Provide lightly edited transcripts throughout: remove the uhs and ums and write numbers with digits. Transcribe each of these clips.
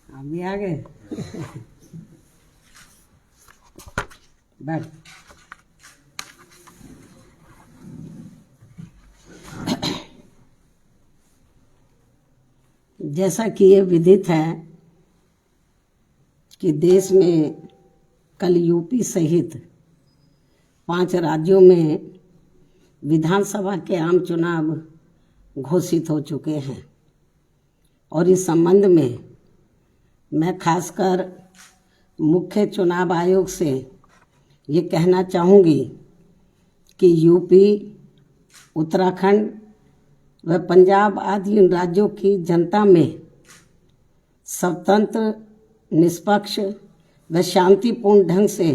आप भी आ गए। बैठ। जैसा कि ये विदित है कि देश में कल यूपी सहित 5 राज्यों में विधानसभा के आम चुनाव घोषित हो चुके हैं और इस संबंध में मैं खासकर मुख्य चुनाव आयोग से ये कहना चाहूँगी कि यूपी, उत्तराखंड व पंजाब आदि इन राज्यों की जनता में स्वतंत्र, निष्पक्ष व शांतिपूर्ण ढंग से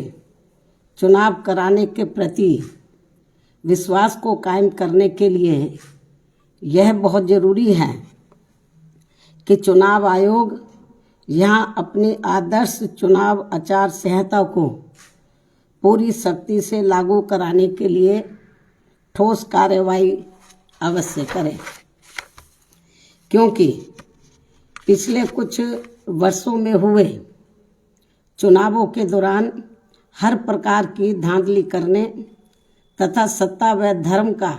चुनाव कराने के प्रति विश्वास को कायम करने के लिए यह बहुत ज़रूरी है कि चुनाव आयोग यहाँ अपनी आदर्श चुनाव आचार संहिता को पूरी सख्ती से लागू कराने के लिए ठोस कार्रवाई अवश्य करें, क्योंकि पिछले कुछ वर्षों में हुए चुनावों के दौरान हर प्रकार की धांधली करने तथा सत्ता व धर्म का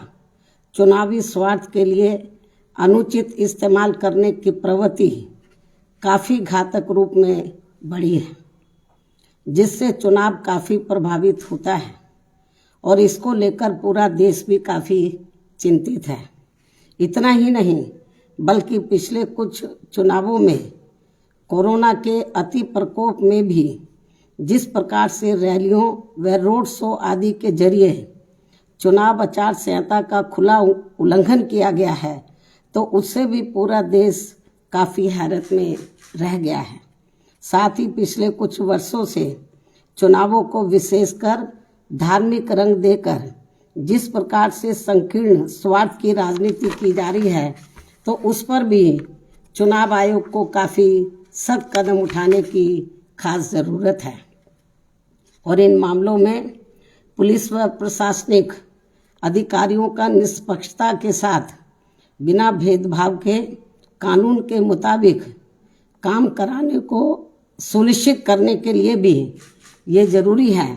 चुनावी स्वार्थ के लिए अनुचित इस्तेमाल करने की प्रवृत्ति काफ़ी घातक रूप में बढ़ी है, जिससे चुनाव काफ़ी प्रभावित होता है और इसको लेकर पूरा देश भी काफ़ी चिंतित है। इतना ही नहीं बल्कि पिछले कुछ चुनावों में कोरोना के अति प्रकोप में भी जिस प्रकार से रैलियों व रोड शो आदि के जरिए चुनाव आचार संहिता का खुला उल्लंघन किया गया है, तो उससे भी पूरा देश काफ़ी हैरत में रह गया है। साथ ही पिछले कुछ वर्षों से चुनावों को विशेषकर धार्मिक रंग देकर जिस प्रकार से संकीर्ण स्वार्थ की राजनीति की जा रही है, तो उस पर भी चुनाव आयोग को काफ़ी सख्त कदम उठाने की खास ज़रूरत है और इन मामलों में पुलिस व प्रशासनिक अधिकारियों का निष्पक्षता के साथ बिना भेदभाव के कानून के मुताबिक काम कराने को सुनिश्चित करने के लिए भी ये ज़रूरी है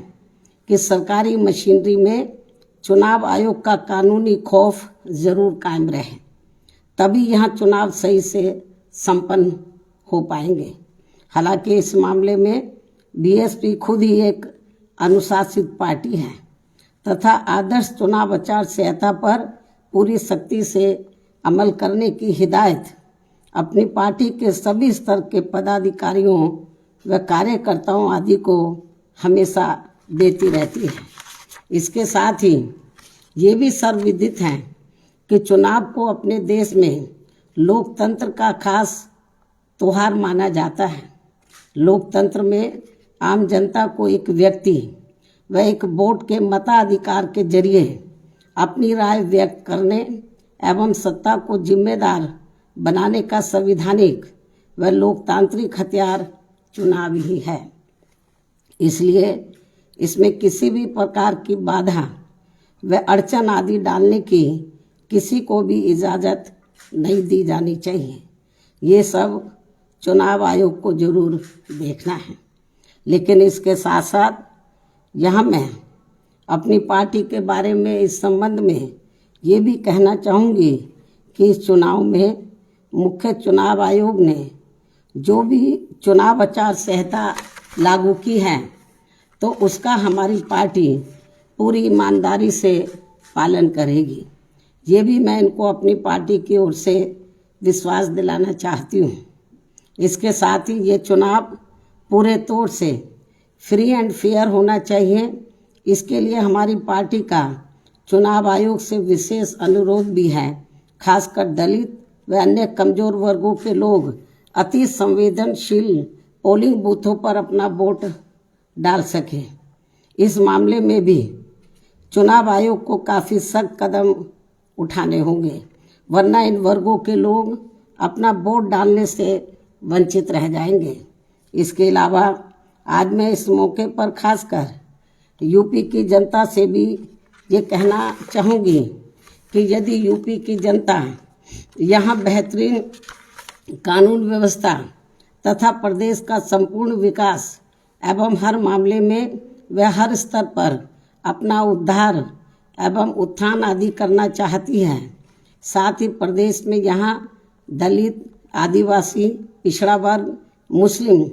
कि सरकारी मशीनरी में चुनाव आयोग का कानूनी खौफ ज़रूर कायम रहे, तभी यहाँ चुनाव सही से संपन्न हो पाएंगे। हालांकि इस मामले में बीएसपी खुद ही एक अनुशासित पार्टी है तथा आदर्श चुनाव आचार संहिता पर पूरी सख्ती से अमल करने की हिदायत अपनी पार्टी के सभी स्तर के पदाधिकारियों व कार्यकर्ताओं आदि को हमेशा देती रहती है। इसके साथ ही ये भी सर्वविदित है कि चुनाव को अपने देश में लोकतंत्र का खास त्योहार माना जाता है। लोकतंत्र में आम जनता को एक व्यक्ति व एक वोट के मताधिकार के जरिए अपनी राय व्यक्त करने एवं सत्ता को जिम्मेदार बनाने का संवैधानिक व लोकतांत्रिक हथियार चुनाव ही है। इसलिए इसमें किसी भी प्रकार की बाधा व अड़चन आदि डालने की किसी को भी इजाज़त नहीं दी जानी चाहिए। ये सब चुनाव आयोग को जरूर देखना है। लेकिन इसके साथ साथ यहाँ मैं अपनी पार्टी के बारे में इस संबंध में ये भी कहना चाहूँगी कि इस चुनाव में मुख्य चुनाव आयोग ने जो भी चुनाव आचार संहिता लागू की है, तो उसका हमारी पार्टी पूरी ईमानदारी से पालन करेगी। ये भी मैं इनको अपनी पार्टी की ओर से विश्वास दिलाना चाहती हूँ। इसके साथ ही ये चुनाव पूरे तौर से फ्री एंड फेयर होना चाहिए। इसके लिए हमारी पार्टी का चुनाव आयोग से विशेष अनुरोध भी है, खासकर दलित व अन्य कमज़ोर वर्गों के लोग अति संवेदनशील पोलिंग बूथों पर अपना वोट डाल सकें। इस मामले में भी चुनाव आयोग को काफ़ी सख्त कदम उठाने होंगे, वरना इन वर्गों के लोग अपना वोट डालने से वंचित रह जाएंगे। इसके अलावा आज मैं इस मौके पर खासकर यूपी की जनता से भी ये कहना चाहूँगी कि यदि यूपी की जनता यहाँ बेहतरीन कानून व्यवस्था तथा प्रदेश का संपूर्ण विकास एवं हर मामले में वे हर स्तर पर अपना उद्धार एवं उत्थान आदि करना चाहती है। साथ ही प्रदेश में यहाँ दलित, आदिवासी, पिछड़ा वर्ग, मुस्लिम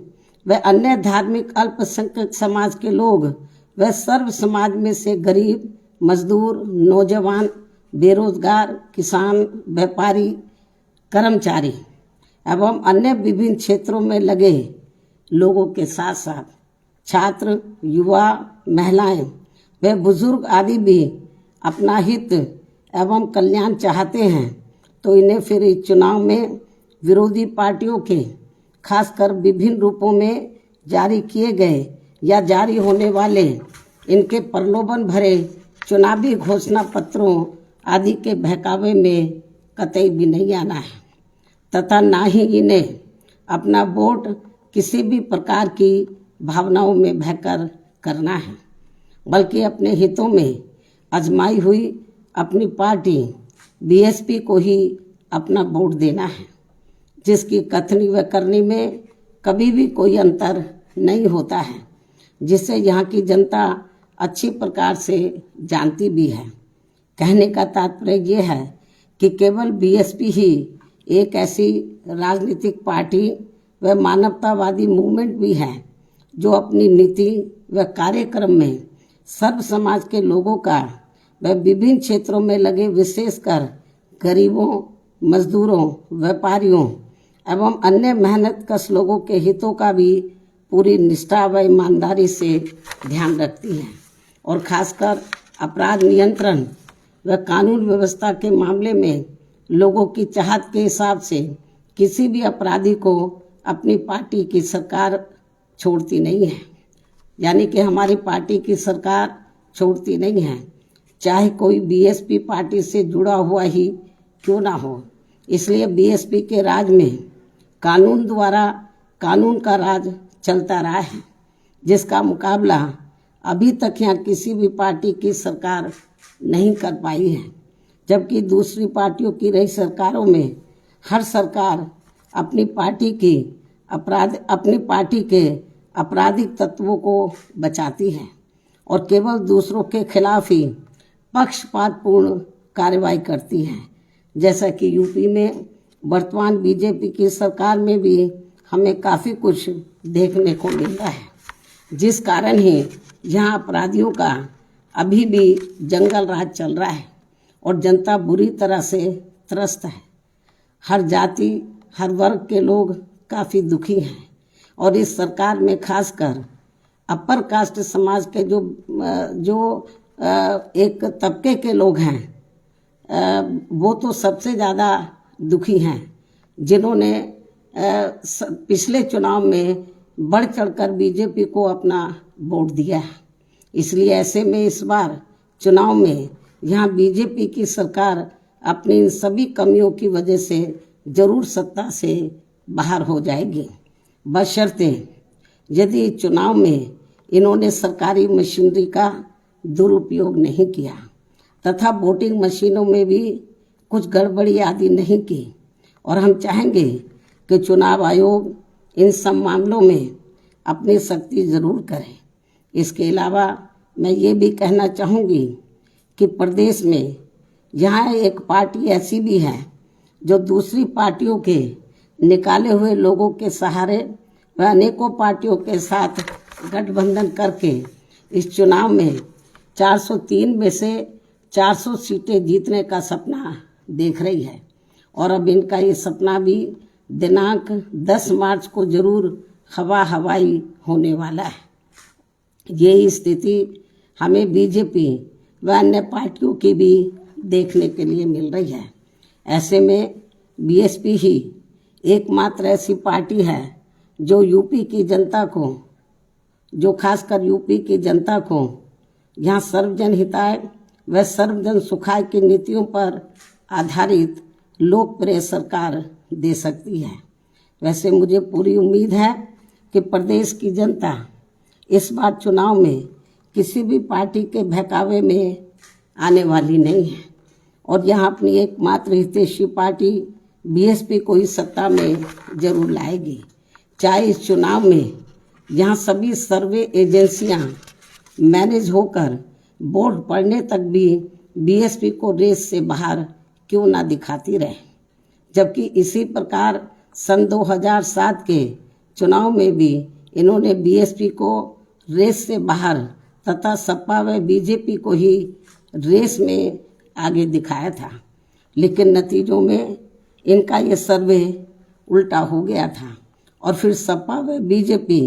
व अन्य धार्मिक अल्पसंख्यक समाज के लोग व सर्व समाज में से गरीब, मजदूर, नौजवान, बेरोजगार, किसान, व्यापारी, कर्मचारी एवं अन्य विभिन्न क्षेत्रों में लगे लोगों के साथ साथ छात्र, युवा, महिलाएं व बुजुर्ग आदि भी अपना हित एवं कल्याण चाहते हैं, तो इन्हें फिर इस चुनाव में विरोधी पार्टियों के खासकर विभिन्न रूपों में जारी किए गए या जारी होने वाले इनके प्रलोभन भरे चुनावी घोषणा पत्रों आदि के बहकावे में कतई भी नहीं आना है तथा ना ही इन्हें अपना वोट किसी भी प्रकार की भावनाओं में बहकर करना है, बल्कि अपने हितों में आजमाई हुई अपनी पार्टी बीएसपी को ही अपना वोट देना है, जिसकी कथनी व करनी में कभी भी कोई अंतर नहीं होता है, जिसे यहाँ की जनता अच्छी प्रकार से जानती भी है। कहने का तात्पर्य ये है कि केवल बीएसपी ही एक ऐसी राजनीतिक पार्टी व मानवतावादी मूवमेंट भी है जो अपनी नीति व कार्यक्रम में सर्व समाज के लोगों का व विभिन्न क्षेत्रों में लगे विशेषकर गरीबों, मजदूरों, व्यापारियों एवं अन्य मेहनतकश लोगों के हितों का भी पूरी निष्ठा व ईमानदारी से ध्यान रखती है और खासकर अपराध नियंत्रण व कानून व्यवस्था के मामले में लोगों की चाहत के हिसाब से किसी भी अपराधी को अपनी पार्टी की सरकार छोड़ती नहीं है। यानी कि हमारी पार्टी की सरकार छोड़ती नहीं है, चाहे कोई बीएसपी पार्टी से जुड़ा हुआ ही क्यों ना हो। इसलिए बीएसपी के राज में कानून द्वारा कानून का राज चलता रहा है, जिसका मुकाबला अभी तक यहाँ किसी भी पार्टी की सरकार नहीं कर पाई है। जबकि दूसरी पार्टियों की रही सरकारों में हर सरकार अपनी पार्टी के आपराधिक तत्वों को बचाती है और केवल दूसरों के खिलाफ ही पक्षपातपूर्ण कार्रवाई करती है। जैसा कि यूपी में वर्तमान बीजेपी की सरकार में भी हमें काफ़ी कुछ देखने को मिल रहा है, जिस कारण ही यहाँ अपराधियों का अभी भी जंगल राज चल रहा है और जनता बुरी तरह से त्रस्त है। हर जाति, हर वर्ग के लोग काफ़ी दुखी हैं और इस सरकार में खासकर अपर कास्ट समाज के जो एक तबके के लोग हैं वो तो सबसे ज़्यादा दुखी हैं, जिन्होंने पिछले चुनाव में बढ़ चढ़कर बीजेपी को अपना वोट दिया है। इसलिए ऐसे में इस बार चुनाव में यहाँ बीजेपी की सरकार अपनी इन सभी कमियों की वजह से जरूर सत्ता से बाहर हो जाएगी, बशर्ते यदि चुनाव में इन्होंने सरकारी मशीनरी का दुरुपयोग नहीं किया तथा वोटिंग मशीनों में भी कुछ गड़बड़ी आदि नहीं की। और हम चाहेंगे कि चुनाव आयोग इन सब मामलों में अपनी सख्ती जरूर करे। इसके अलावा मैं ये भी कहना चाहूँगी कि प्रदेश में यहाँ एक पार्टी ऐसी भी है जो दूसरी पार्टियों के निकाले हुए लोगों के सहारे व अनेकों पार्टियों के साथ गठबंधन करके इस चुनाव में 403 में से 400 सीटें जीतने का सपना देख रही है और अब इनका ये सपना भी दिनांक 10 मार्च को जरूर हवाई होने वाला है। ये स्थिति हमें बीजेपी व अन्य पार्टियों की भी देखने के लिए मिल रही है। ऐसे में बीएसपी ही एकमात्र ऐसी पार्टी है जो यूपी की जनता को, जो खासकर यूपी की जनता को यहाँ सर्वजन हिताय व सर्वजन सुखाय की नीतियों पर आधारित लोकप्रिय सरकार दे सकती है। वैसे मुझे पूरी उम्मीद है कि प्रदेश की जनता इस बार चुनाव में किसी भी पार्टी के बहकावे में आने वाली नहीं है और यहाँ अपनी एकमात्र हितैषी पार्टी बीएसपी को ही सत्ता में जरूर लाएगी। चाहे इस चुनाव में यहाँ सभी सर्वे एजेंसियां मैनेज होकर वोट पड़ने तक भी बीएसपी को रेस से बाहर क्यों ना दिखाती रहे, जबकि इसी प्रकार सन 2007 के चुनाव में भी इन्होंने बीएसपी को रेस से बाहर तथा सपा व बीजेपी को ही रेस में आगे दिखाया था। लेकिन नतीजों में इनका ये सर्वे उल्टा हो गया था और फिर सपा व बीजेपी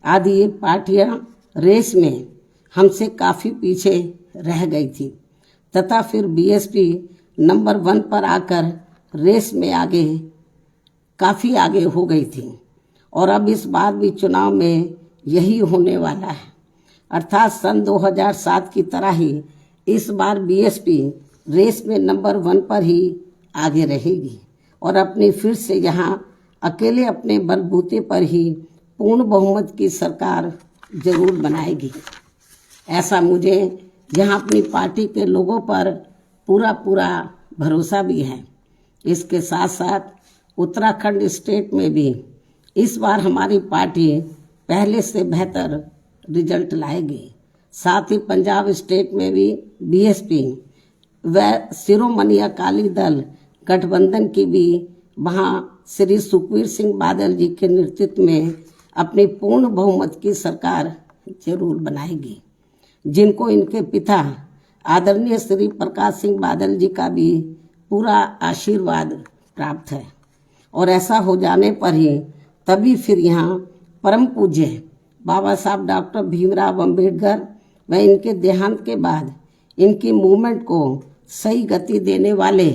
आदि ये पार्टियां रेस में हमसे काफ़ी पीछे रह गई थी तथा फिर बीएसपी नंबर 1 पर आकर रेस में काफ़ी आगे हो गई थी। और अब इस बार भी चुनाव में यही होने वाला है, अर्थात सन 2007 की तरह ही इस बार बीएसपी रेस में नंबर 1 पर ही आगे रहेगी और अपनी फिर से यहाँ अकेले अपने बलबूते पर ही पूर्ण बहुमत की सरकार जरूर बनाएगी। ऐसा मुझे यहाँ अपनी पार्टी के लोगों पर पूरा भरोसा भी है। इसके साथ साथ उत्तराखंड स्टेट में भी इस बार हमारी पार्टी पहले से बेहतर रिजल्ट लाएगी। साथ ही पंजाब स्टेट में भी बीएसपी व शिरोमणि अकाली दल गठबंधन की भी वहाँ श्री सुखबीर सिंह बादल जी के नेतृत्व में अपनी पूर्ण बहुमत की सरकार जरूर बनाएगी, जिनको इनके पिता आदरणीय श्री प्रकाश सिंह बादल जी का भी पूरा आशीर्वाद प्राप्त है। और ऐसा हो जाने पर ही तभी फिर यहाँ परम पूज्य बाबा साहब डॉक्टर भीमराव अंबेडकर व इनके देहांत के बाद इनकी मूवमेंट को सही गति देने वाले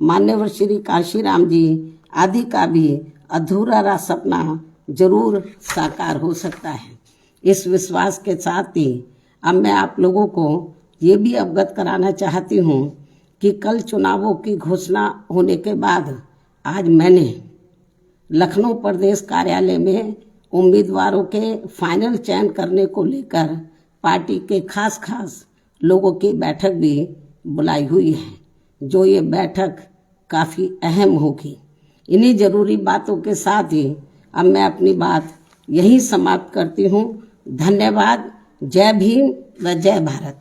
मान्यवर श्री काशीराम जी आदि का भी अधूरा रहा सपना जरूर साकार हो सकता है। इस विश्वास के साथ ही अब मैं आप लोगों को ये भी अवगत कराना चाहती हूँ कि कल चुनावों की घोषणा होने के बाद आज मैंने लखनऊ प्रदेश कार्यालय में उम्मीदवारों के फाइनल चयन करने को लेकर पार्टी के खास लोगों की बैठक भी बुलाई हुई है, जो ये बैठक काफ़ी अहम होगी। इन्हीं जरूरी बातों के साथ ही अब मैं अपनी बात यहीं समाप्त करती हूँ। धन्यवाद। जय भीम व जय भारत।